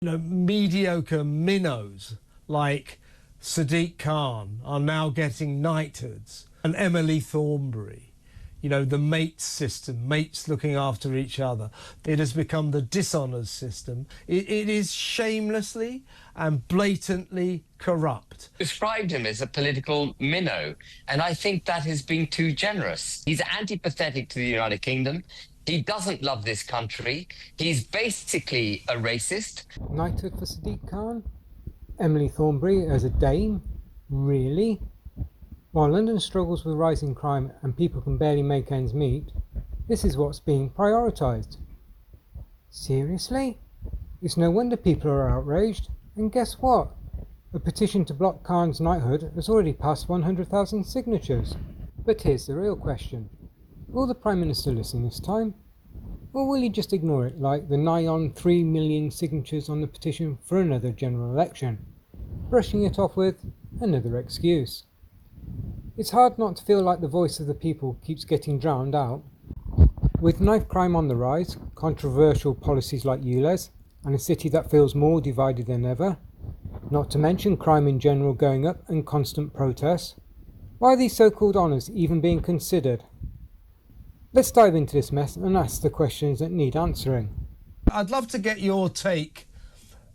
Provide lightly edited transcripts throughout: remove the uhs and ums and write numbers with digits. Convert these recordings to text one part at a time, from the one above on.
Mediocre minnows like Sadiq Khan are now getting knighthoods, and Emily Thornberry. The mates system, mates looking after each other. It has become the dishonours system. It is shamelessly and blatantly corrupt. Described him as a political minnow, and I think that has been too generous. He's antipathetic to the United Kingdom. He doesn't love this country. He's basically a racist. Knighthood for Sadiq Khan? Emily Thornberry as a dame? Really? While London struggles with rising crime and people can barely make ends meet, this is what's being prioritised. Seriously? It's no wonder people are outraged. And guess what? A petition to block Khan's knighthood has already passed 100,000 signatures. But here's the real question. Will the Prime Minister listen this time? Or will he just ignore it like the nigh on 3 million signatures on the petition for another general election, brushing it off with another excuse? It's hard not to feel like the voice of the people keeps getting drowned out. With knife crime on the rise, controversial policies like ULEZ, and a city that feels more divided than ever, not to mention crime in general going up and constant protests, why are these so-called honours even being considered? Let's dive into this mess and ask the questions that need answering. I'd love to get your take.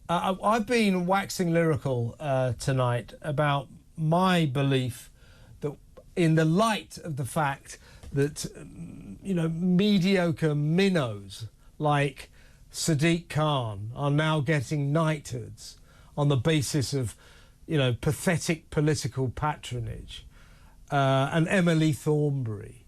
I've been waxing lyrical tonight about my belief that, in the light of the fact that, mediocre minnows like Sadiq Khan are now getting knighthoods on the basis of, pathetic political patronage, and Emily Thornberry.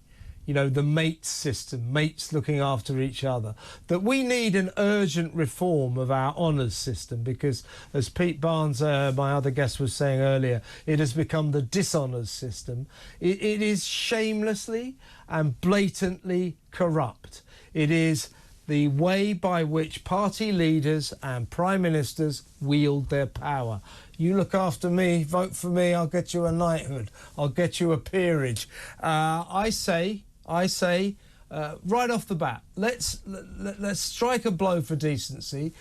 The mates system, mates looking after each other, that we need an urgent reform of our honours system because, as Pete Barnes, my other guest, was saying earlier, it has become the dishonours system. It is shamelessly and blatantly corrupt. It is the way by which party leaders and prime ministers wield their power. You look after me, vote for me, I'll get you a knighthood, I'll get you a peerage. I say, right off the bat, let's strike a blow for decency.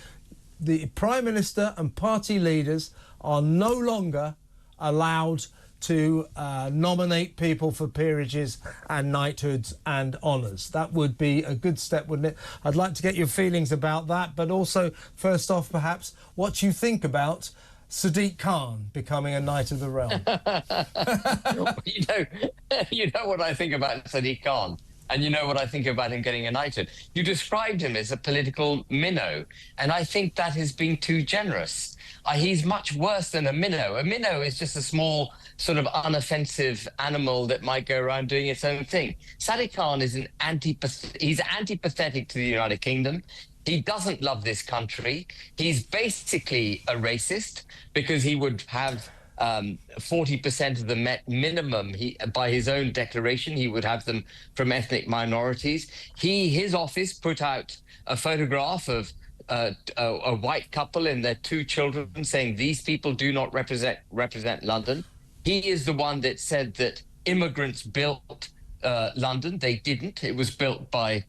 The Prime Minister and party leaders are no longer allowed to nominate people for peerages and knighthoods and honours. That would be a good step, wouldn't it? I'd like to get your feelings about that, but also, first off, perhaps, what you think about Sadiq Khan becoming a Knight of the Realm. You know what I think about Sadiq Khan, and you know what I think about him getting a knighthood. You described him as a political minnow, and I think that has been too generous. He's much worse than a minnow. A minnow is just a small, sort of unoffensive animal that might go around doing its own thing. Sadiq Khan is he's antipathetic to the United Kingdom. He doesn't love this country. He's basically a racist because he would have 40% of the minimum. By his own declaration, he would have them from ethnic minorities. His office put out a photograph of a white couple and their 2 children, saying these people do not represent London. He is the one that said that immigrants built London. They didn't. It was built by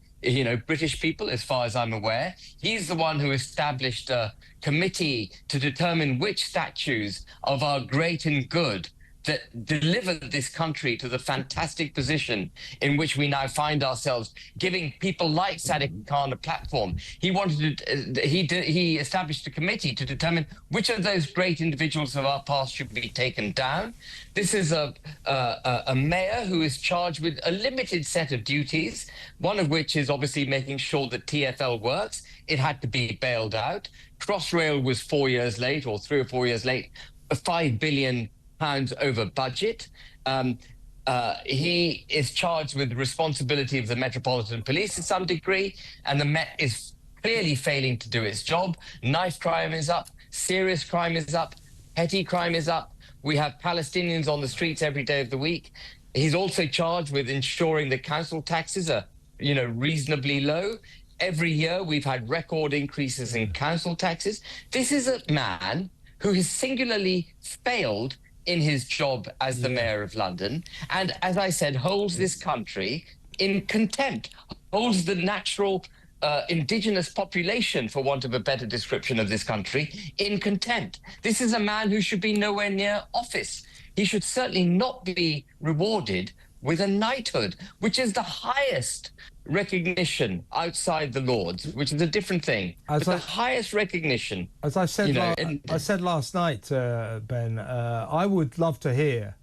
British people, as far as I'm aware. He's the one who established a committee to determine which statues of our great and good that delivered this country to the fantastic position in which we now find ourselves, giving people like Sadiq Khan a platform. He established a committee to determine which of those great individuals of our past should be taken down. This is a mayor who is charged with a limited set of duties, one of which is obviously making sure that TfL works. It had to be bailed out. Crossrail was 4 years late, or 3 or 4 years late, £5 billion over budget. He is charged with the responsibility of the Metropolitan Police to some degree, and the Met is clearly failing to do its job. Knife crime is up, serious crime is up, petty crime is up. We have Palestinians on the streets every day of the week. He's also charged with ensuring that council taxes are, reasonably low. Every year we've had record increases in council taxes. This is a man who has singularly failed in his job as the mayor of London, and, as I said, holds this country in contempt, holds the natural indigenous population, for want of a better description of this country, in contempt. This is a man who should be nowhere near office. He should certainly not be rewarded with a knighthood, which is the highest recognition outside the Lords, which is a different thing. But the highest recognition. As I said, I said last night, Ben, I would love to hear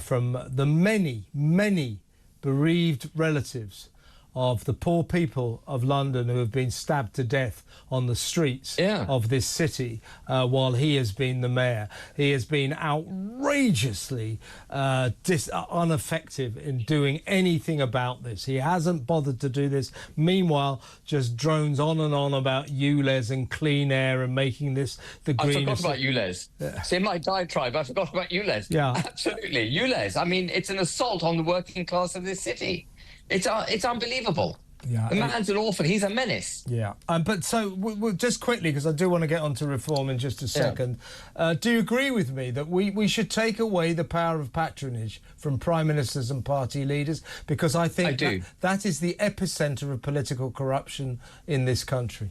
from the many, many bereaved relatives of the poor people of London who have been stabbed to death on the streets of this city while he has been the mayor. He has been outrageously ineffective in doing anything about this. He hasn't bothered to do this. Meanwhile, just drones on and on about ULEZ and clean air and making this the greenest. I forgot about ULEZ. See, in my diatribe, I forgot about ULEZ. Yeah. Absolutely. ULEZ. I mean, it's an assault on the working class of this city. It's unbelievable. Yeah, the man's an orphan. He's a menace. Yeah. But so just quickly, because I do want to get on to reform in just a second. Do you agree with me that we should take away the power of patronage from prime ministers and party leaders? Because I think that is the epicenter of political corruption in this country.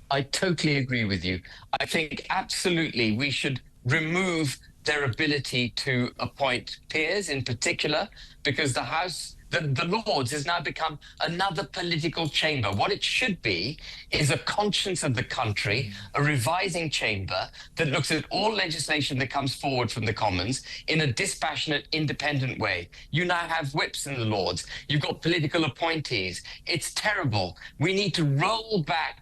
I totally agree with you. I think absolutely we should remove their ability to appoint peers in particular, because the House... The Lords has now become another political chamber. What it should be is a conscience of the country, a revising chamber that looks at all legislation that comes forward from the Commons in a dispassionate, independent way. You now have whips in the Lords. You've got political appointees. It's terrible. We need to roll back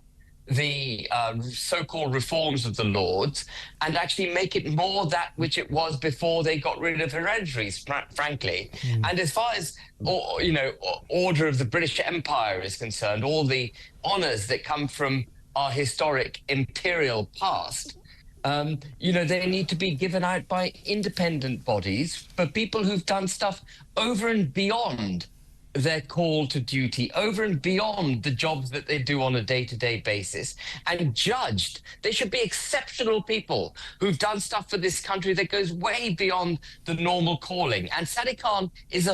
the so-called reforms of the Lords and actually make it more that which it was before they got rid of hereditaries, frankly. And as far as, order of the British Empire is concerned, all the honours that come from our historic imperial past, they need to be given out by independent bodies for people who've done stuff over and beyond their call to duty, over and beyond the jobs that they do on a day-to-day basis, and judged. They should be exceptional people who've done stuff for this country that goes way beyond the normal calling. And Sadiq Khan is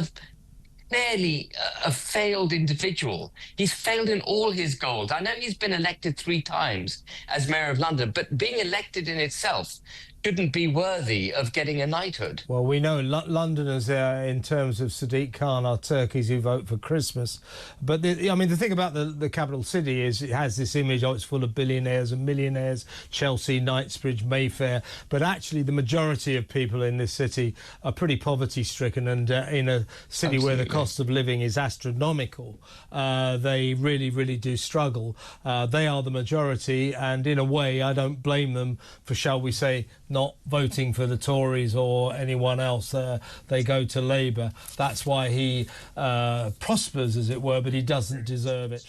clearly a failed individual. He's failed in all his goals. I know he's been elected 3 times as Mayor of London, but being elected in itself shouldn't be worthy of getting a knighthood. Well, we know Londoners, in terms of Sadiq Khan, are turkeys who vote for Christmas. But the thing about the capital city is it has this image, it's full of billionaires and millionaires, Chelsea, Knightsbridge, Mayfair. But actually, the majority of people in this city are pretty poverty-stricken, and in a city where the cost of living is astronomical, they really, really do struggle. They are the majority, and in a way, I don't blame them for, shall we say, not voting for the Tories or anyone else. They go to Labour. That's why he prospers, as it were, but he doesn't deserve it.